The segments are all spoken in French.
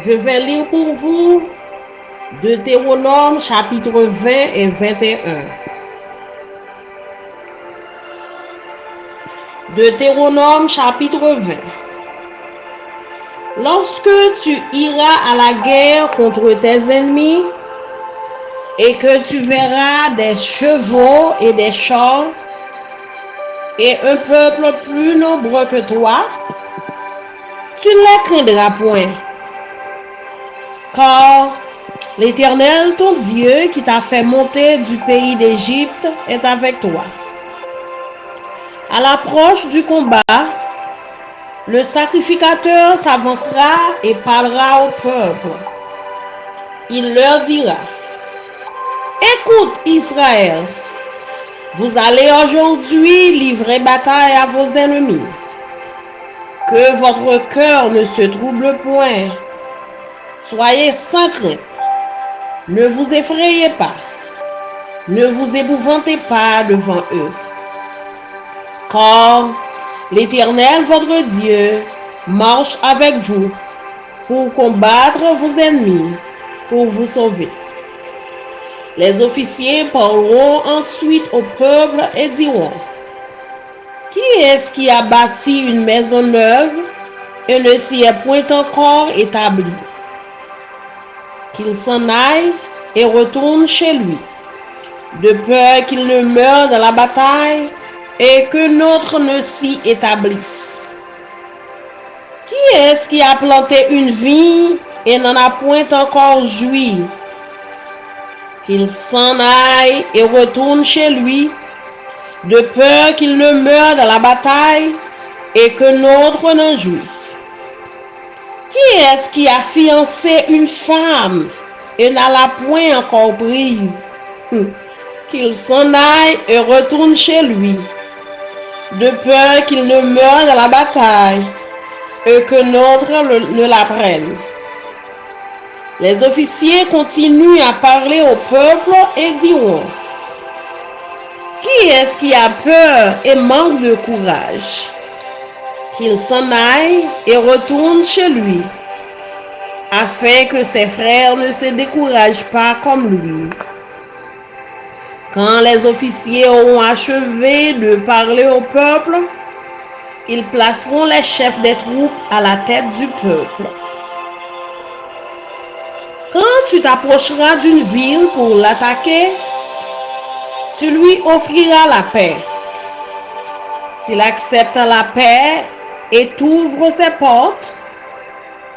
Je vais lire pour vous Deutéronome chapitre 20 et 21. Deutéronome chapitre 20. Lorsque tu iras à la guerre contre tes ennemis et que tu verras des chevaux et des chars et un peuple plus nombreux que toi, tu ne les craindras point. Car l'Éternel, ton Dieu, qui t'a fait monter du pays d'Égypte, est avec toi. À l'approche du combat, le sacrificateur s'avancera et parlera au peuple. Il leur dira: Écoute, Israël, vous allez aujourd'hui livrer bataille à vos ennemis. Que votre cœur ne se trouble point. Soyez sans crainte. Ne vous effrayez pas. Ne vous épouvantez pas devant eux. Car l'Éternel, votre Dieu, marche avec vous pour combattre vos ennemis, pour vous sauver. Les officiers parleront ensuite au peuple et diront: Qui est-ce qui a bâti une maison neuve et ne s'y est point encore établi? Qu'il s'en aille et retourne chez lui, de peur qu'il ne meure dans la bataille et que notre ne s'y établisse. Qui est-ce qui a planté une vigne et n'en a point encore joui? Qu'il s'en aille et retourne chez lui, de peur qu'il ne meure dans la bataille et que notre n'en jouisse. Qui est-ce qui a fiancé une femme et n'a la point encore prise? Qu'il s'en aille et retourne chez lui, de peur qu'il ne meure dans la bataille et que notre ne la prenne. Les officiers continuent à parler au peuple et diront: Qui est-ce qui a peur et manque de courage? Qu'il s'en aille et retourne chez lui, afin que ses frères ne se découragent pas comme lui. Quand les officiers auront achevé de parler au peuple, ils placeront les chefs des troupes à la tête du peuple. Quand tu t'approcheras d'une ville pour l'attaquer, tu lui offriras la paix. S'il accepte la paix et t'ouvre ses portes,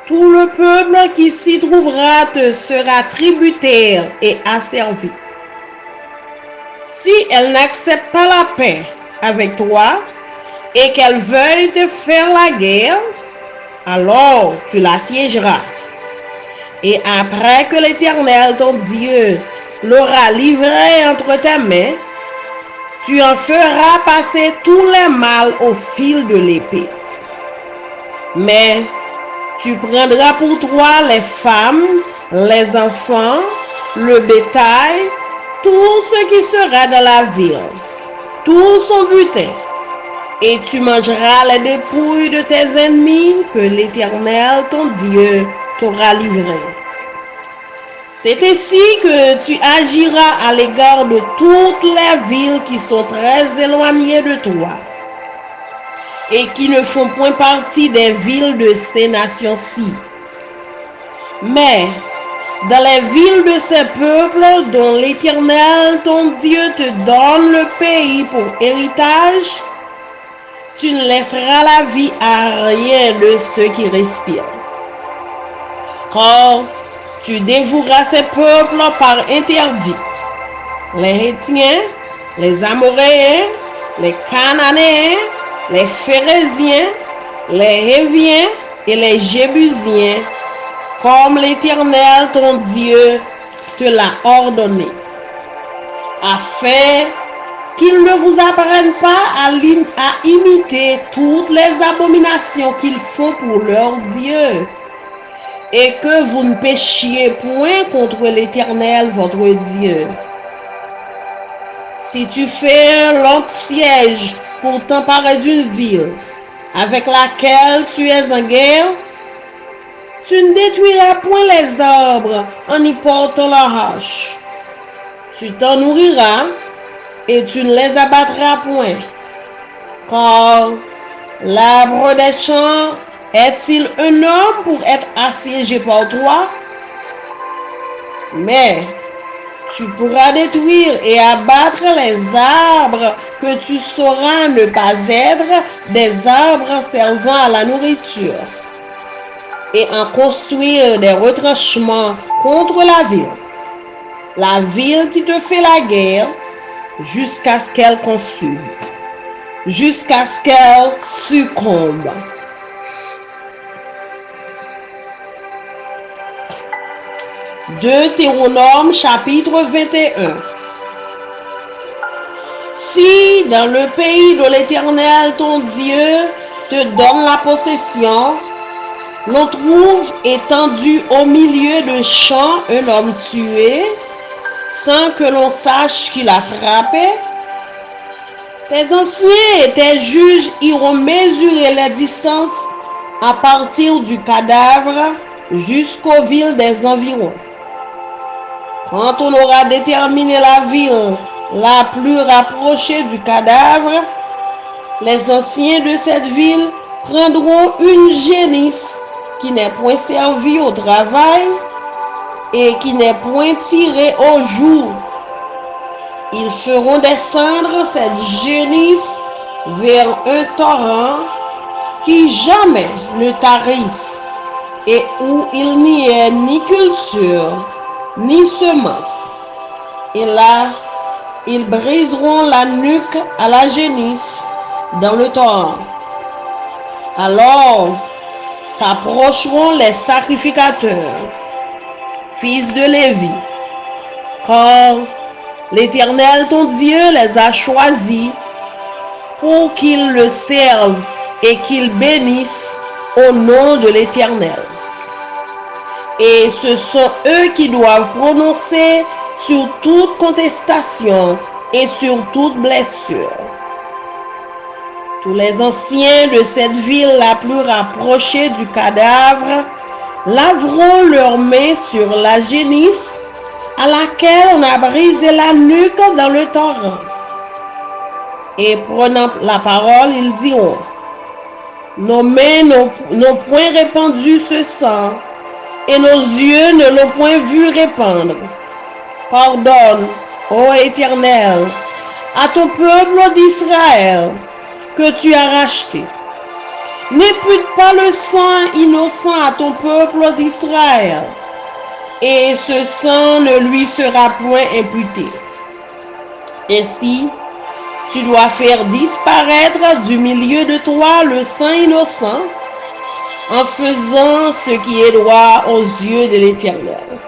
tout le peuple qui s'y trouvera te sera tributaire et asservi. Si elle n'accepte pas la paix avec toi et qu'elle veuille te faire la guerre, alors tu l'assiégeras. Et après que l'Éternel, ton Dieu, l'aura livré entre tes mains, tu en feras passer tous les mâles au fil de l'épée. Mais tu prendras pour toi les femmes, les enfants, le bétail, tout ce qui sera dans la ville, tout son butin, et tu mangeras les dépouilles de tes ennemis que l'Éternel, ton Dieu, t'aura livrés. C'est ainsi que tu agiras à l'égard de toutes les villes qui sont très éloignées de toi et qui ne font point partie des villes de ces nations-ci. Mais dans les villes de ces peuples dont l'Éternel, ton Dieu, te donne le pays pour héritage, tu ne laisseras la vie à rien de ceux qui respirent. Car tu dévoueras ces peuples par interdit. Les Hétiens, les Amoréens, les Cananéens, les Phéréziens, les Héviens et les Jébusiens, comme l'Éternel ton Dieu te l'a ordonné, afin qu'ils ne vous apprennent pas à imiter toutes les abominations qu'ils font pour leur Dieu, et que vous ne péchiez point contre l'Éternel votre Dieu. Si tu fais un long siège pour t'emparer d'une ville avec laquelle tu es en guerre, Tu ne détruiras point les arbres en y portant la hache. Tu t'en nourriras et tu ne les abattras point. Car l'arbre des champs est-il un homme pour être assiégé par toi? Mais tu pourras détruire et abattre les arbres que tu sauras ne pas être des arbres servant à la nourriture, et en construire des retranchements contre la ville qui te fait la guerre, jusqu'à ce qu'elle consume, jusqu'à ce qu'elle succombe. Deutéronome chapitre 21. Si dans le pays de l'Éternel ton Dieu te donne la possession, l'on trouve étendu au milieu d'un champ un homme tué, sans que l'on sache qui l'a frappé, tes anciens et tes juges iront mesurer la distance à partir du cadavre jusqu'aux villes des environs. Quand on aura déterminé la ville la plus rapprochée du cadavre, les anciens de cette ville prendront une génisse qui n'est point servie au travail et qui n'est point tirée au jour. Ils feront descendre cette génisse vers un torrent qui jamais ne tarisse et où il n'y ait ni culture ni semence. Et là, ils briseront la nuque à la génisse dans le torrent. Alors s'approcheront les sacrificateurs, fils de Lévi, car l'Éternel ton Dieu les a choisis pour qu'ils le servent et qu'ils bénissent au nom de l'Éternel. Et ce sont eux qui doivent prononcer sur toute contestation et sur toute blessure. Tous les anciens de cette ville la plus rapprochée du cadavre laveront leurs mains sur la génisse à laquelle on a brisé la nuque dans le torrent. Et prenant la parole, ils diront: nos mains n'ont point répandu ce sang, et nos yeux ne l'ont point vu répandre. Pardonne, ô Éternel, à ton peuple d'Israël que tu as racheté. N'impute pas le sang innocent à ton peuple d'Israël, et ce sang ne lui sera point imputé. Ainsi, tu dois faire disparaître du milieu de toi le sang innocent, en faisant ce qui est droit aux yeux de l'Éternel.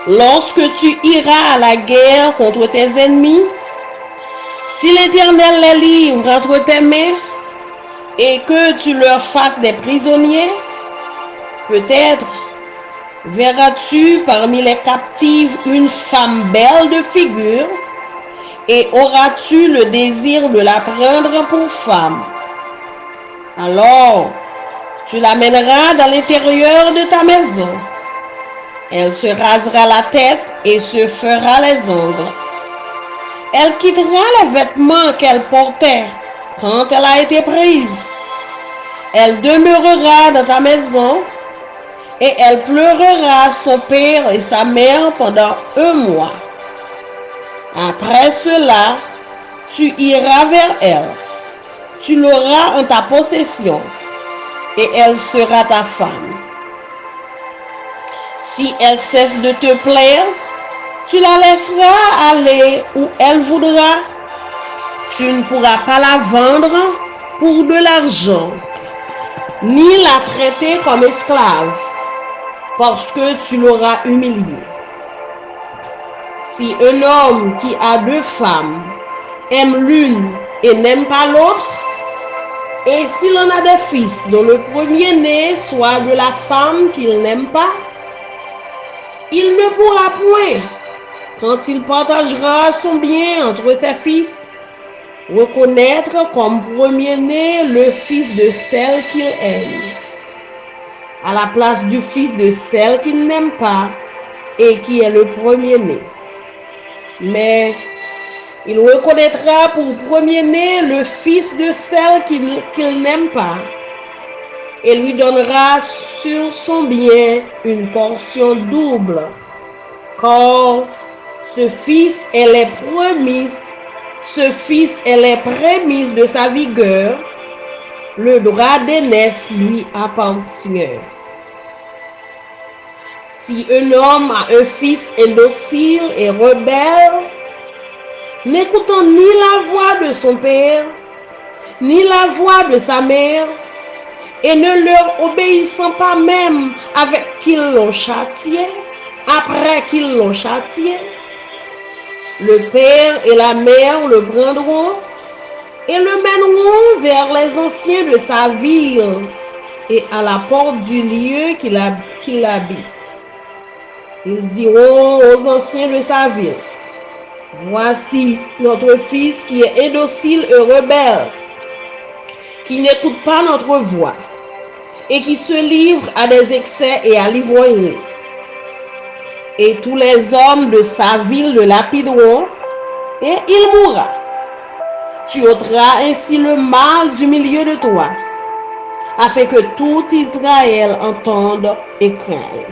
Lorsque tu iras à la guerre contre tes ennemis, si l'Éternel les livre entre tes mains et que tu leur fasses des prisonniers, peut-être verras-tu parmi les captives une femme belle de figure et auras-tu le désir de la prendre pour femme. Alors, tu l'amèneras dans l'intérieur de ta maison. Elle se rasera la tête et se fera les ongles. Elle quittera les vêtements qu'elle portait quand elle a été prise. Elle demeurera dans ta maison et elle pleurera son père et sa mère pendant 1 mois. Après cela, tu iras vers elle. Tu l'auras en ta possession et elle sera ta femme. Si elle cesse de te plaire, tu la laisseras aller où elle voudra. Tu ne pourras pas la vendre pour de l'argent, ni la traiter comme esclave, parce que tu l'auras humiliée. Si un homme qui a 2 femmes aime l'une et n'aime pas l'autre, et s'il en a des fils dont le premier-né soit de la femme qu'il n'aime pas, il ne pourra point, quand il partagera son bien entre ses fils, reconnaître comme premier-né le fils de celle qu'il aime. à la place du fils de celle qu'il n'aime pas et qui est le premier-né. Mais il reconnaîtra pour premier-né le fils de celle qu'il n'aime pas et lui donnera sur son bien une portion double, car ce fils est les prémices de sa vigueur, le droit d'aînesse lui appartient. Si un homme a un fils indocile et rebelle, n'écoutant ni la voix de son père, ni la voix de sa mère, et ne leur obéissant pas même avec qu'ils l'ont châtié, après qu'ils l'ont châtié, le père et la mère le prendront et le mèneront vers les anciens de sa ville et à la porte du lieu qu'il habite. Ils diront aux anciens de sa ville: voici notre fils qui est indocile et rebelle, qui n'écoute pas notre voix et qui se livre à des excès et à l'ivrognerie. Et tous les hommes de sa ville le lapideront et il mourra. Tu ôteras ainsi le mal du milieu de toi, afin que tout Israël entende et craigne.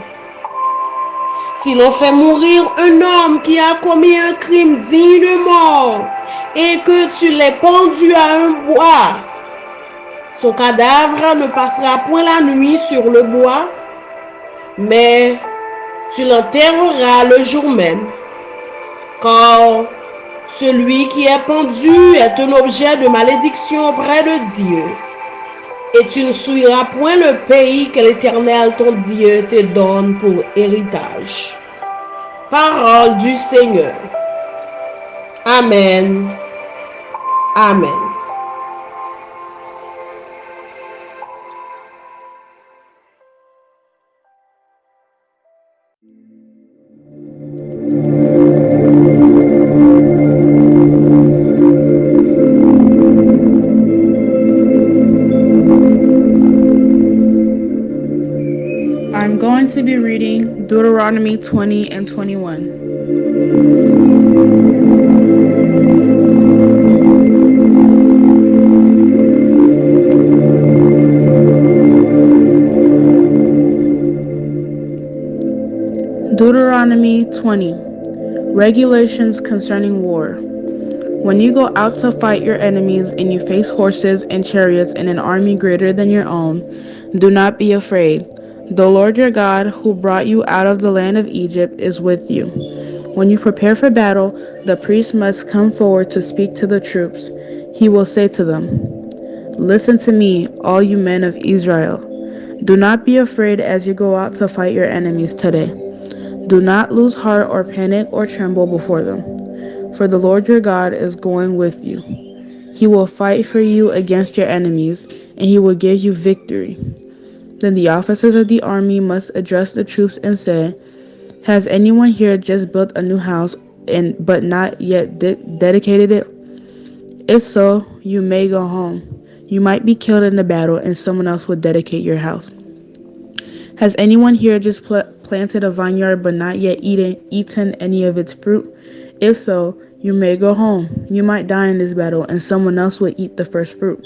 Si l'on fait mourir un homme qui a commis un crime digne de mort et que tu l'aies pendu à un bois, son cadavre ne passera point la nuit sur le bois, mais tu l'enterreras le jour même, car celui qui est pendu est un objet de malédiction auprès de Dieu. Et tu ne souilleras point le pays que l'Éternel ton Dieu te donne pour héritage. Parole du Seigneur. Amen. Amen. I'm going to be reading Deuteronomy 20 and 21. Deuteronomy 20. Regulations concerning war. When you go out to fight your enemies and you face horses and chariots and an army greater than your own, do not be afraid. The Lord your God, who brought you out of the land of Egypt, is with you. When you prepare for battle, the priest must come forward to speak to the troops. He will say to them, "Listen to me, all you men of Israel. Do not be afraid as you go out to fight your enemies today. Do not lose heart or panic or tremble before them, for the Lord your God is going with you. He will fight for you against your enemies, and he will give you victory." Then the officers of the army must address the troops and say, "Has anyone here just built a new house but not yet dedicated it? If so, you may go home. You might be killed in the battle and someone else will dedicate your house. Has anyone here just planted a vineyard but not yet eaten any of its fruit? If so, you may go home. You might die in this battle and someone else will eat the first fruit.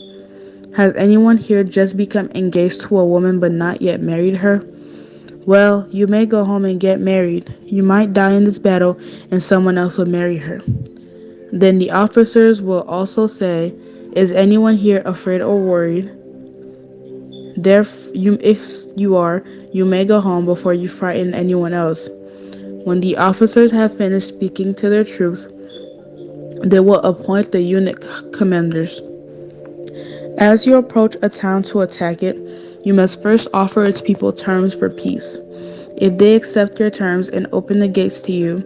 Has anyone here just become engaged to a woman but not yet married her? Well, you may go home and get married. You might die in this battle and someone else will marry her." Then the officers will also say, "Is anyone here afraid or worried? If you are, you may go home before you frighten anyone else." When the officers have finished speaking to their troops, they will appoint the unit commanders. As you approach a town to attack it, you must first offer its people terms for peace. If they accept your terms and open the gates to you,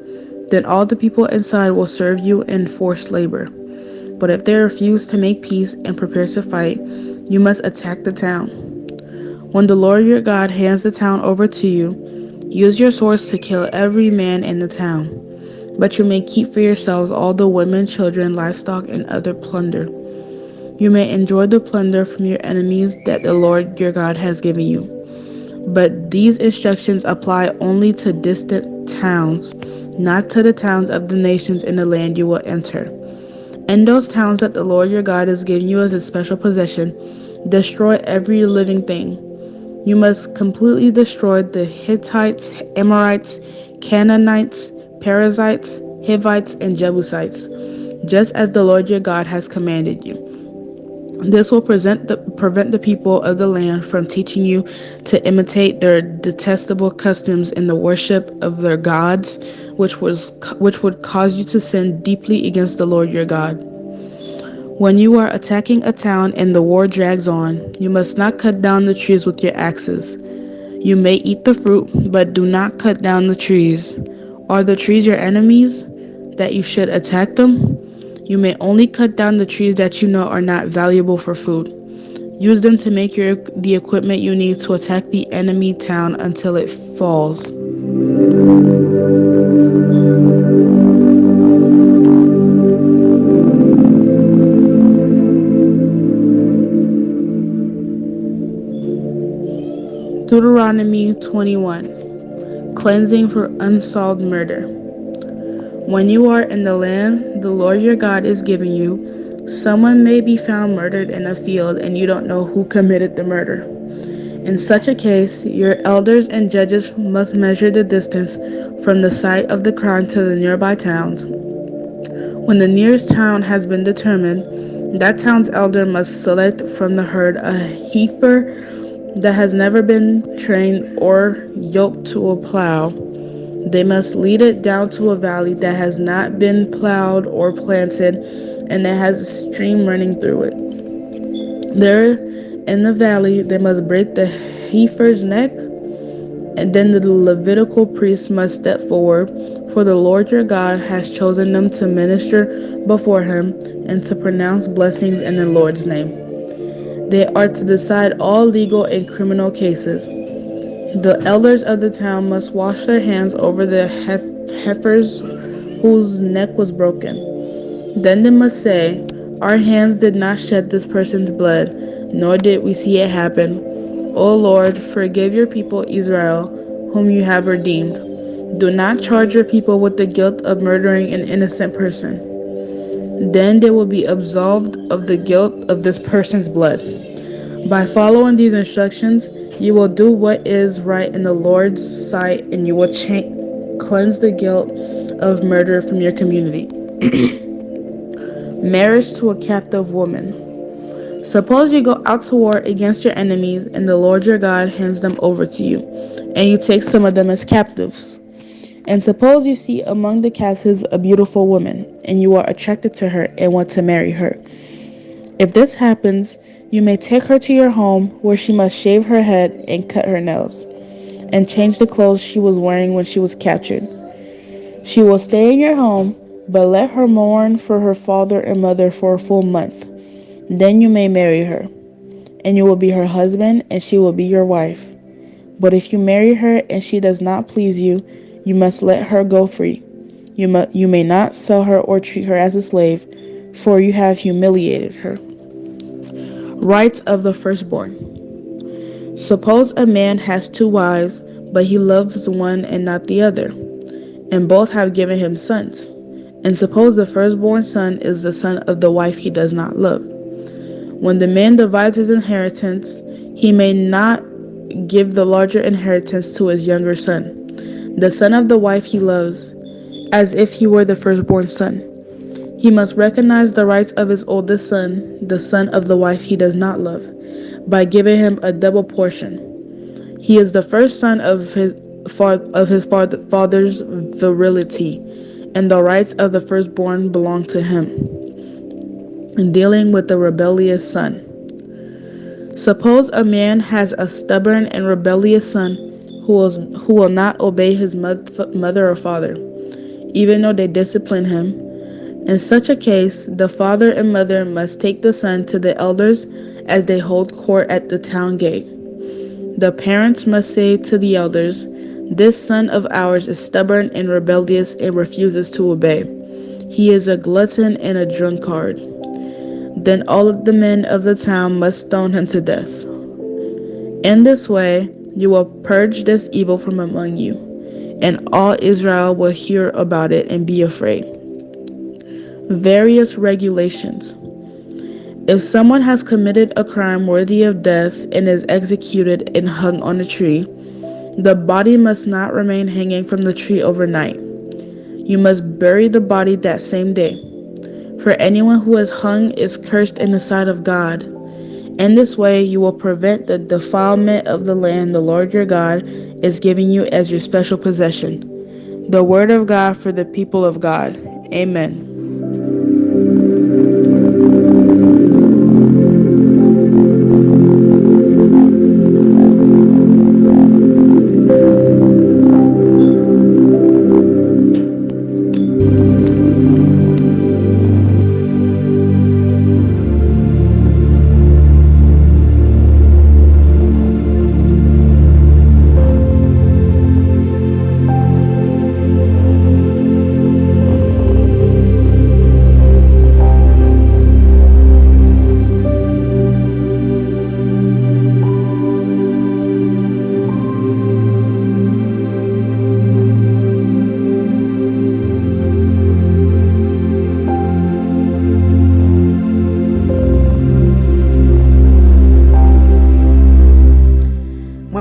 then all the people inside will serve you in forced labor. But if they refuse to make peace and prepare to fight, you must attack the town. When the Lord your God hands the town over to you, use your swords to kill every man in the town. But you may keep for yourselves all the women, children, livestock, and other plunder. You may enjoy the plunder from your enemies that the Lord your God has given you. But these instructions apply only to distant towns, not to the towns of the nations in the land you will enter. In those towns that the Lord your God is giving you as a special possession, destroy every living thing. You must completely destroy the Hittites, Amorites, Canaanites, Perizzites, Hivites, and Jebusites, just as the Lord your God has commanded you. This will prevent the people of the land from teaching you to imitate their detestable customs in the worship of their gods, which would cause you to sin deeply against the Lord your God. When you are attacking a town and the war drags on, you must not cut down the trees with your axes. You may eat the fruit, but do not cut down the trees. Are the trees your enemies, that you should attack them? You may only cut down the trees that you know are not valuable for food. Use them to make the equipment you need to attack the enemy town until it falls. Deuteronomy 21. Cleansing for unsolved murder. When you are in the land the Lord your God is giving you, someone may be found murdered in a field and you don't know who committed the murder. In such a case, your elders and judges must measure the distance from the site of the crime to the nearby towns. When the nearest town has been determined, that town's elder must select from the herd a heifer that has never been trained or yoked to a plow. They must lead it down to a valley that has not been plowed or planted and that has a stream running through it. There, in the valley, they must break the heifer's neck, and then the Levitical priest must step forward, for the Lord your God has chosen them to minister before him and to pronounce blessings in the Lord's name. They are to decide all legal and criminal cases. The elders of the town must wash their hands over the heifers whose neck was broken. Then they must say, "Our hands did not shed this person's blood, nor did we see it happen. O Lord, forgive your people Israel, whom you have redeemed. Do not charge your people with the guilt of murdering an innocent person." Then they will be absolved of the guilt of this person's blood. By following these instructions, you will do what is right in the Lord's sight, and you will cleanse the guilt of murder from your community. Marriage to a captive woman. Suppose you go out to war against your enemies, and the Lord your God hands them over to you, and you take some of them as captives. And suppose you see among the captives a beautiful woman, and you are attracted to her and want to marry her. If this happens, you may take her to your home, where she must shave her head and cut her nails, and change the clothes she was wearing when she was captured. She will stay in your home, but let her mourn for her father and mother for a full month. Then you may marry her, and you will be her husband, and she will be your wife. But if you marry her and she does not please you, you must let her go free. You may not sell her or treat her as a slave, for you have humiliated her. Rights of the firstborn. Suppose a man has 2 wives, but he loves one and not the other, and both have given him sons. And suppose the firstborn son is the son of the wife he does not love. When the man divides his inheritance, he may not give the larger inheritance to his younger son, the son of the wife he loves, as if he were the firstborn son. He must recognize the rights of his oldest son, the son of the wife he does not love, by giving him a double portion. He is the first son of his father's virility, and the rights of the firstborn belong to him. In dealing with the rebellious son. Suppose a man has a stubborn and rebellious son who will not obey his mother or father, even though they discipline him. In such a case, the father and mother must take the son to the elders as they hold court at the town gate. The parents must say to the elders, "This son of ours is stubborn and rebellious and refuses to obey. He is a glutton and a drunkard." Then all of the men of the town must stone him to death. In this way, You will purge this evil from among you, and all Israel will hear about it and be afraid. Various regulations. If someone has committed a crime worthy of death and is executed and hung on a tree, the body must not remain hanging from the tree overnight. You must bury the body that same day. For anyone who is hung is cursed in the sight of God. In this way, you will prevent the defilement of the land the Lord your God is giving you as your special possession. The word of God for the people of God. Amen.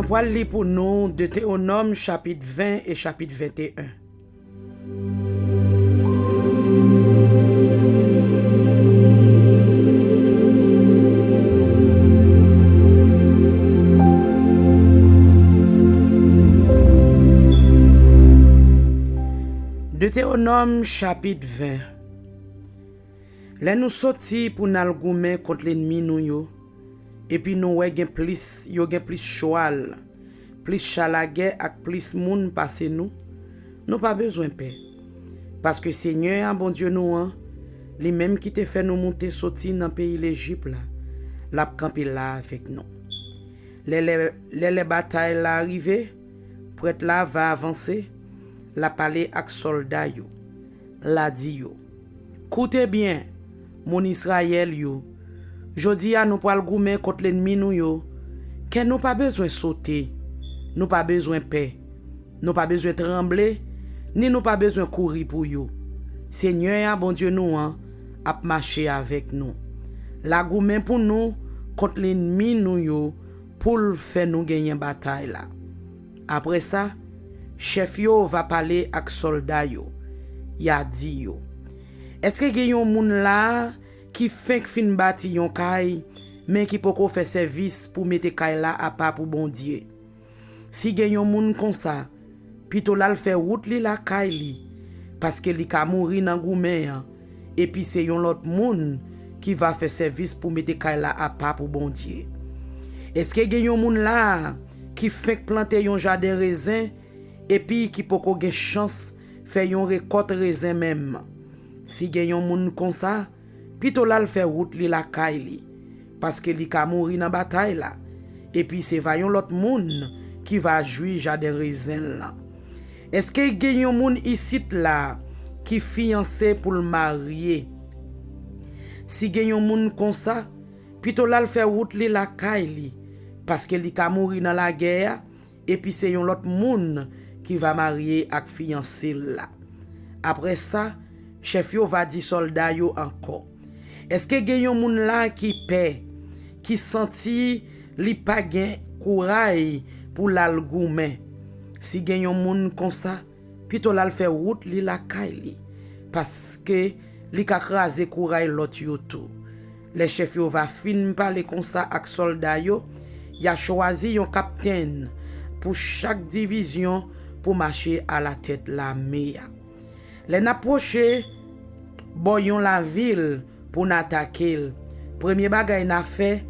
Pour lire pour nous Deutéronome chapitre 20 et chapitre 21. Deutéronome chapitre 20. Là nous sorti pour nous goumen contre l'ennemi nous yo. Et puis nous gen plus cheval, plus chalagè ak plus moun passe nous. Nous pas besoin paix. Parce que Seigneur, bon Dieu nous, lui même qui te fait nous monter sorti dans pays l'Égypte là, l'a campé là avec nous. Les batailles là arrivé, prêtre là va avancer, la parler ak soldat yo. La dit yo. Écoutez bien, mon Israël yo. Jodi a nous pral goumen contre l'ennemi nous yo. Que nous pas besoin sauter, nous pas besoin paix, nous pas besoin trembler, ni nous pas besoin courir pour yo. Seigneur, bon Dieu nous a marché avec nous. La goumen pour nous contre l'ennemi nous yo pour faire nous gagner bataille là. Après ça, chef yo va parler avec soldat yo. Ya dit yo. Est-ce que gen yon moun là qui fait fin bâti yon kay mais qui poko fait service pour mettre kay là à part pour bon Dieu. Si gen yon moun comme ça, plutôt là le fait route li la kay li parce que li ka mouri nan goumen et puis c'est yon l'autre moun qui va faire service pour mettre kay là à part pour bon Dieu. Est-ce que gen yon moun là qui fait planter yon jardin raisin et puis qui poko gen chance faire yon récolte raisin même. Si gen yon moun comme ça, plutôt là le fait route li la kay li parce que li ka mouri nan bataille là et puis c'est vayon l'autre moun qui va jouer jardin raisin là. Est-ce que gen yon moun ici là qui fiancé pour le marier? Si gen yon moun comme ça, plutôt là le fait route li la kay li parce que li ka mouri dans la guerre et puis c'est yon l'autre moun qui va marier ak fiancé là. Après ça, chef yo va di soldat yo encore. Est-ce que gen yon moun là qui paie, qui senti li pa gen courage pour l'al goumen? Si gen yon moun comme ça, plutôt l'al fait route li la kay li parce que li ka krasé courage l'autre yo tout. Les chefs yo va fin parler comme ça ak soldat yo, y a choisi yon capitaine pour chaque division pour marcher à la tête l'armée. Les n'approcher boyon la ville pour n'attaquer. Premier bagay n'a fait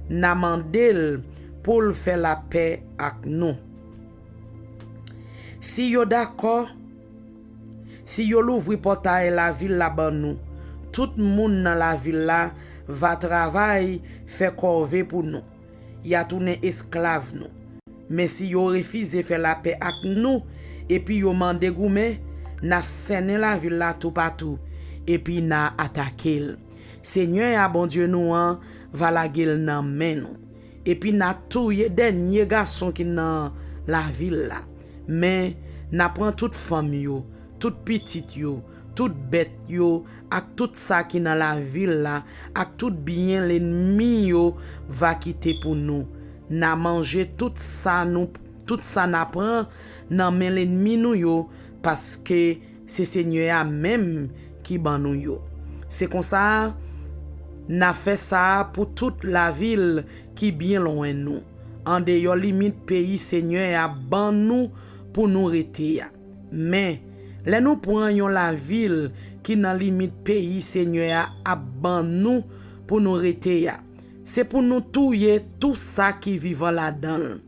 n'a mandel pour faire la paix avec nous. Si yo d'accord, si yo l'ouvri portail la ville là ban nous, tout moun dans la ville là va travailler faire corvée pour nous. Y a tourné esclave nous. Mais si yo refuse faire la paix avec nous et puis yo mande goumen, n'a scène la ville là tout partout et puis n'a attaqué. Seigneur a bon Dieu nous va la gueule nan men nous. et puis n'a touye dernier garçon qui dans la ville là. Mais n'a prend toute femme yo, toute petite yo, toute bête yo, ak tout ça qui dans la ville là, ak tout bien l'ennemi yo va quitter pour nous. N'a mangé tout ça n'a prend nan men l'ennemi nou yo parce que c'est Seigneur même qui ban nou yo. C'est comme ça n'a fait ça pour toute la ville qui bien loin nous. En dehors limite pays Seigneur a ban nous pour nous rester. Mais là nous prenons la ville qui dans limite pays Seigneur a ban nous pour nous rester. C'est pour nous touyer tout ça qui vivant là-dedans.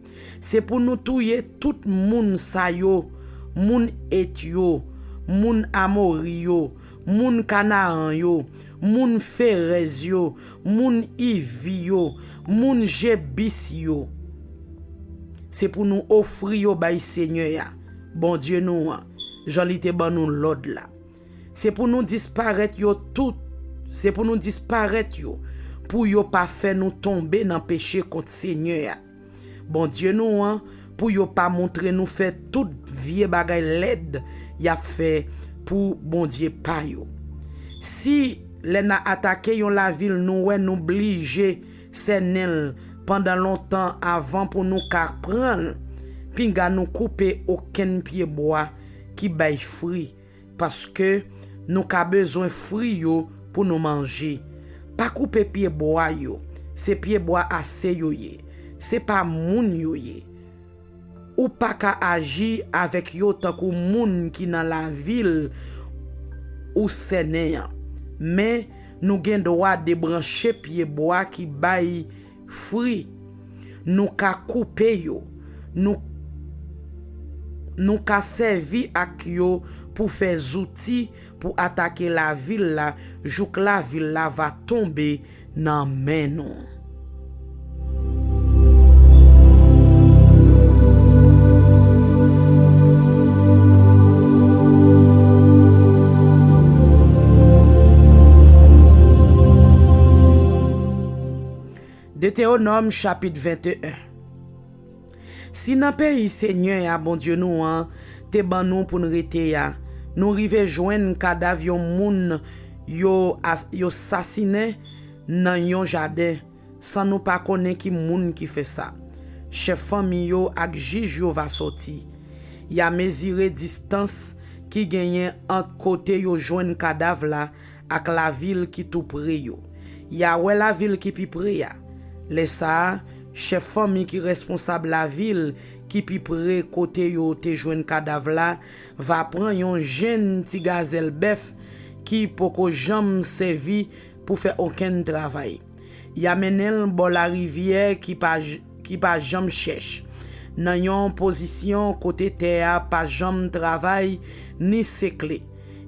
C'est pour nous touyer tout moun sa yo, moun etio, moun amorio, moun Canaan yo, moun Ferez yo, moun Ivio, moun Jebis yo. C'est pour nous offrir yo bay Seigneur ya. Bon Dieu nous, j'en lite ban nous l'ordre là. C'est pour nous disparaître yo tout. C'est pour nous disparaître yo. Pour yo pas faire nous tomber dans péché contre Seigneur ya. Bon Dieu nous, pour yo pas montrer nous faire toute vieux bagay laide y a fait pour bon Dieu pa yo. Si les na attaqué yon la ville nous ouais nous obligé senel pendant longtemps avant pour nous ka prendre pinga nous couper aucun pied bois qui bay fruit parce que nous ka besoin fruit yo pour nous manger. Pas couper pied bois yo, c'est pied bois assez yo ye. C'est pas moun yo ye. Ou pas ka agir avec yo tant que moun qui dans la ville ou sénéan. Mais nous gen droit de brancher pied bois qui bay fruit. Nous ka couper yo. Nous ka servi ak yo pour faire outils pour attaquer la ville là, jouk la ville là va tomber nan men nou. Deutéronome chapitre 21. Si nan pays Seigneur ya bon Dieu nous te ban nous pour nous rete ya, nous rive joindre cadavre yon moun yo assassiné nan yon jardin sans nous pas connaître qui moun qui fait ça. Chef famille yo ak juge yo va sorti. Y a mesuré distance qui gagne entre côté yo joindre cadavre là ak la ville qui tout près yo. Y a ouais la ville qui pi près ya. Les ça chef famille qui responsable la ville qui pi près côté yo te joindre cadavre là va prendre yon jeune ti gazelle bœuf qui poko jam servi pour faire aucun travail. Y amenel bon la rivière qui pas jam cherche. Nan yon position côté terre pas jam travail ni séclé.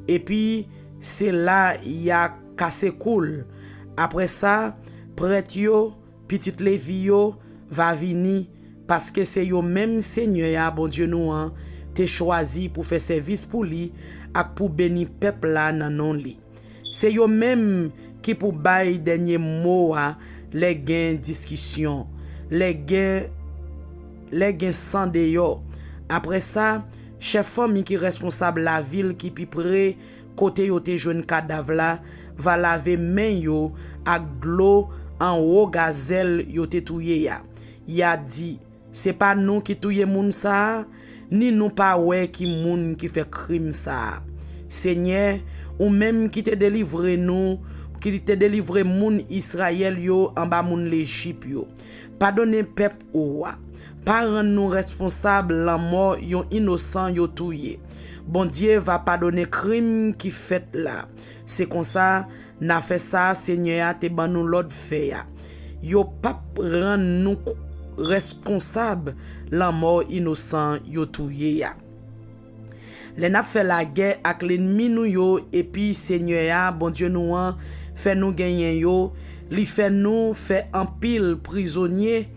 Et puis c'est là y a cassé cool. Après ça prêtre yo petite Lévi yo va venir parce que c'est yo même Seigneur ya bon Dieu nous te choisi pour faire service pour lui et pour bénir peuple là nan non li. C'est yo même qui pour bail dernier mot les gain discussion, les gain sans de yo. Après ça, chef famille qui responsable la ville qui pi près côté yo te jeune cadavre là va laver main yo ak l'eau en haut gazelle yo te touye ya. Y a dit, c'est pas nous qui touye moun ça, ni nous pas ouais qui moun qui fait crime ça. Seigneur, ou même qui te délivre nous, qui te délivre moun Israël yo en bas moun l'Égypte yo. Pardonne peuple ou pas rendre nous responsables la mort yon innocent yo touye. Bon Dieu va pardonner crime qui fait là. C'est comme ça n'a fait ça Seigneur te ban nous l'autre fait ya. Yo pas rendre nous responsable la mort innocent yo touye ya. Les n'a fait la guerre avec l'ennemi nous yo et puis Seigneur ya bon Dieu nous fait nous gagner yo, li fait nous fait en pile prisonnier.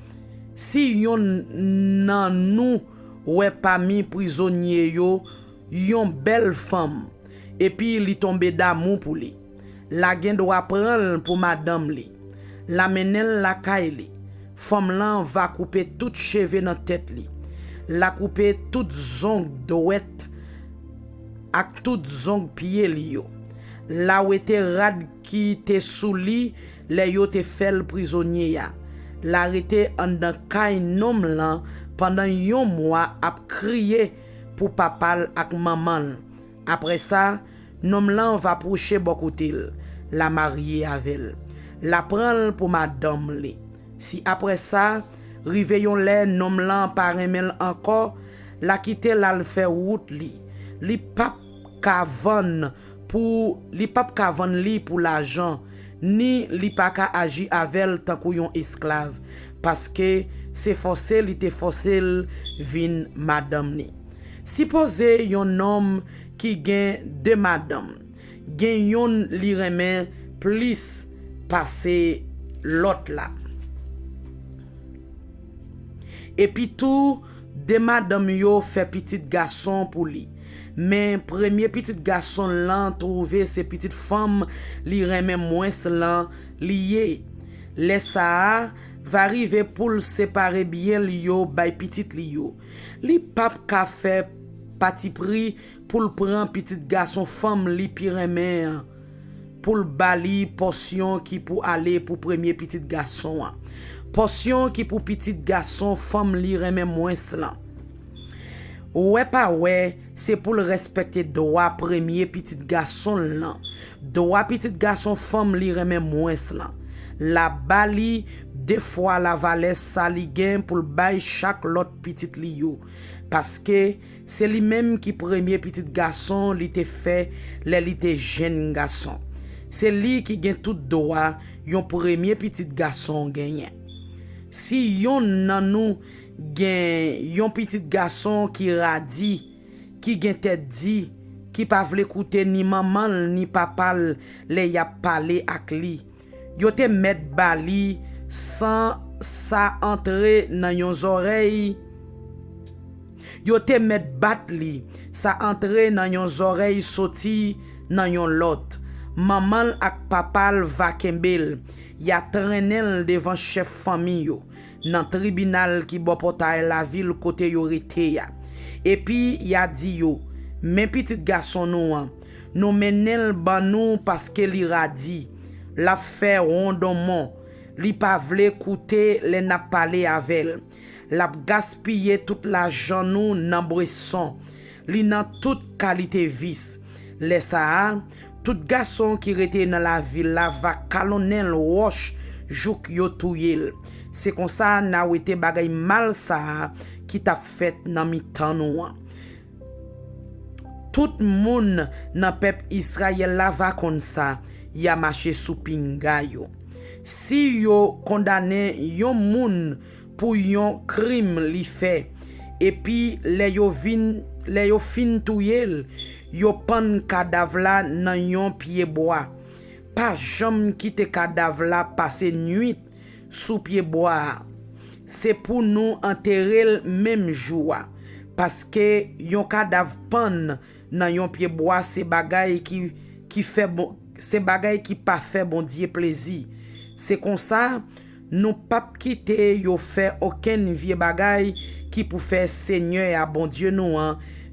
Si yon nan nous ouais parmi prisonnier yo yon belle femme et puis li tombe d'amour pour lui. La gen doit prendre pour madame li. La menel la kay li. femme là va couper tout cheveux dans tête li. La couper toute zong douette ak tout zong pied li yo. La ou te rad qui te sous li, le yo te fel prisonnier ya. La rete en dan kay nom lan pendant yon mois ap crier pour papal ak maman. Après ça, nom lan va proche bokotil, la marier avec. La prend pour madame li. Si après ça, rive yon le nom lan pa remel encore, la quitte la le fait route li. Li pap ka van li pour l'argent, ni li pa ka agi avel tan kou yon esclave, parce que c'est forcé li te forcé vin madame ni. Suppose yon homme qui gen de madame, gen yon li remen plus passer l'autre là. Et puis tout de madame yo fait petit garçon pour lui. Mais premier petit garçon là trouvé ces petites femmes li remen moins lan lié. Les ça va arriver pour le séparer bien li yo bay petit li yo. Li pap ka fait parti pris pour le prendre petit garçon femme li pi remen pour le bali portion qui pour aller pour premier petit garçon. Portion qui pour petit garçon femme li remen moins lan. Ouais pas ouais, c'est pour le respecter droit premier petit garçon là. Droit petit garçon femme li remen moins là. La bali deux fois la valise ça li gen pour le bay chaque l'autre petit li yo. Parce que c'est lui même qui premier petit garçon li te fait les li te jeune garçon. C'est lui qui gen tout droit yon premier petit garçon gagné. Si yon nan nou gen yon petit garçon qui radi, qui gen tête dit, qui pa vle koute ni maman ni papa le y a parlé ak li, yo te met bali sans sa entrer nan yon oreille. Yo te met bat li, sa entrer nan yon oreille soti nan yon lot. Maman ak papal va kembel, ya trenel devant chef famille yo, nan tribunal qui bo portail la ville côté yo rete ya. Et puis ya di yo, men petit garçon nou menel ban nou parce que li radi, la fait rondomont, li pa vle koute le na parler avec. La gaspiller toute l'argent nou nan bresson, li nan toute qualité vis. Les ça, tout garçon qui rete dans la ville la va kalonel roche jouk yo touyel. C'est comme ça na wete bagay mal ça qui t'a fait nan mi tan nou. Tout moun nan peuple Israël la va comme ça, ya marché sous pinga yo. Si yo condamné yon moun pour yon crime li fait, et puis le yo fin touyel, yo pan cadavre la nan yon pied bois. Pas jam quitte cadavre la passer nuit sous pied bois. C'est pour nous enterrer même jour. Parce que yon cadavre pan nan yon pied bois, c'est bagay qui fait bon, c'est bagay qui pas fait bon Dieu plaisir. C'est comme ça nous pas quitter yo fait aucun vieux bagay qui pour faire Seigneur à bon Dieu nous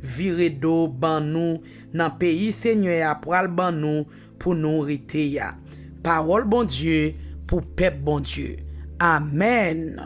virer d'eau ban nous dans pays Seigneur à pral ban nous pour nous rete ya. Parole bon Dieu pour peuple bon Dieu. Amen.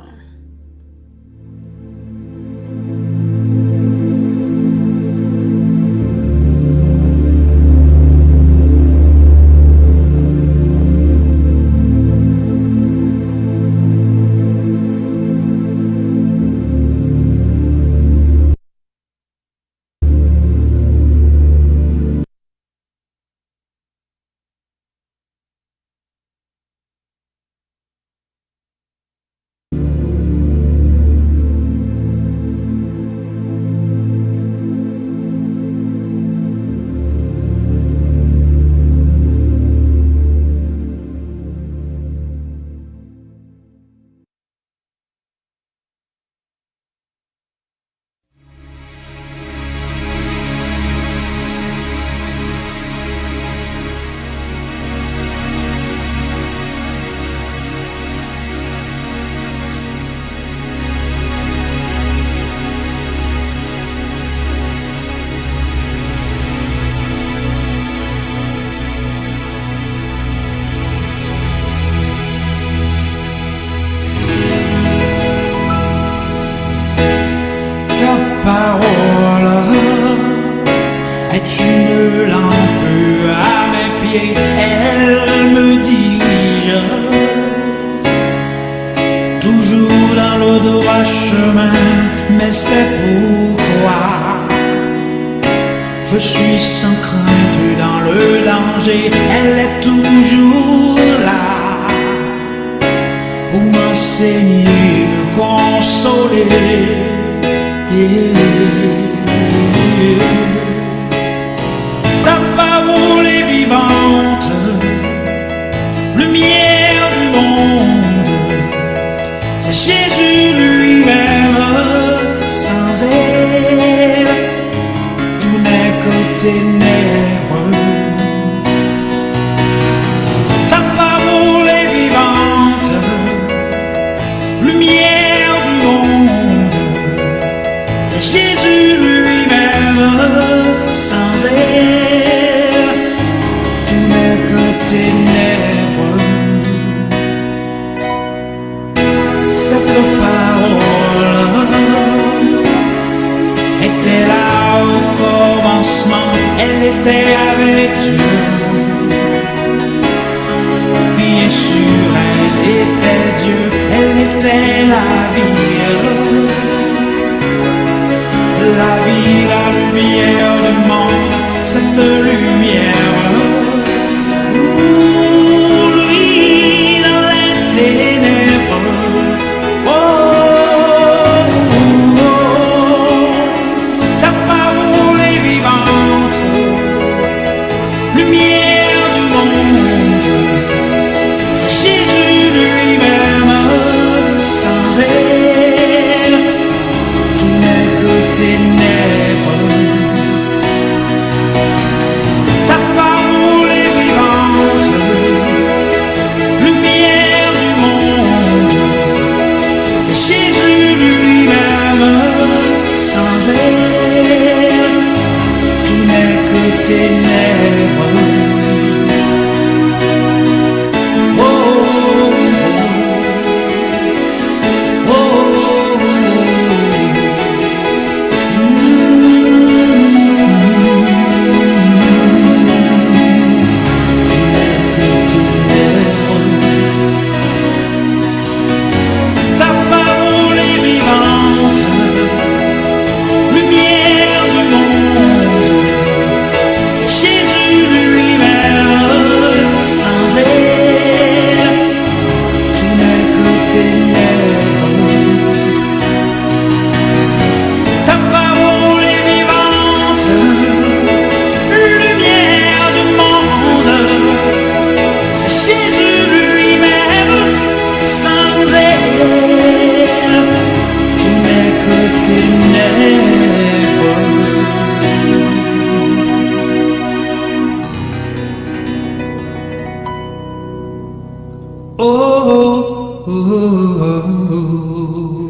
guerrier, elle me dirige, toujours dans le droit chemin, mais c'est pourquoi je suis sans crainte dans le danger, elle est toujours là pour m'enseigner, me consoler. Ta parole est vivante, lumière du monde, c'est Jésus lui-même, sans elle, tout n'est que ténèbres. Ta parole est vivante, lumière du monde, c'est Jésus lui-même, sans elle, tout n'est que ténèbres. Cette parole était là au commencement, elle était avec Dieu. Bien sûr, elle était Dieu, elle était la vie, la lumière du monde, cette lumière. Lui dans les ténèbres. Ta parole est vivante, lumière du monde, c'est Jésus lui-même, sans elle, tout n'est que ténèbres. Ta parole est vivante, lumière du monde, c'est Jésus lui-même, sans elle, tout n'est que ténèbres. Oh, oh, oh, ta parole est vivante, lumière du monde, c'est Jésus lui-même, sans elle, tout n'est que ténèbres. Ta parole est vivante, lumière du monde, c'est Jésus lui-même, sans elle, tout n'est que ténèbres. Oh, oh, oh, oh, oh.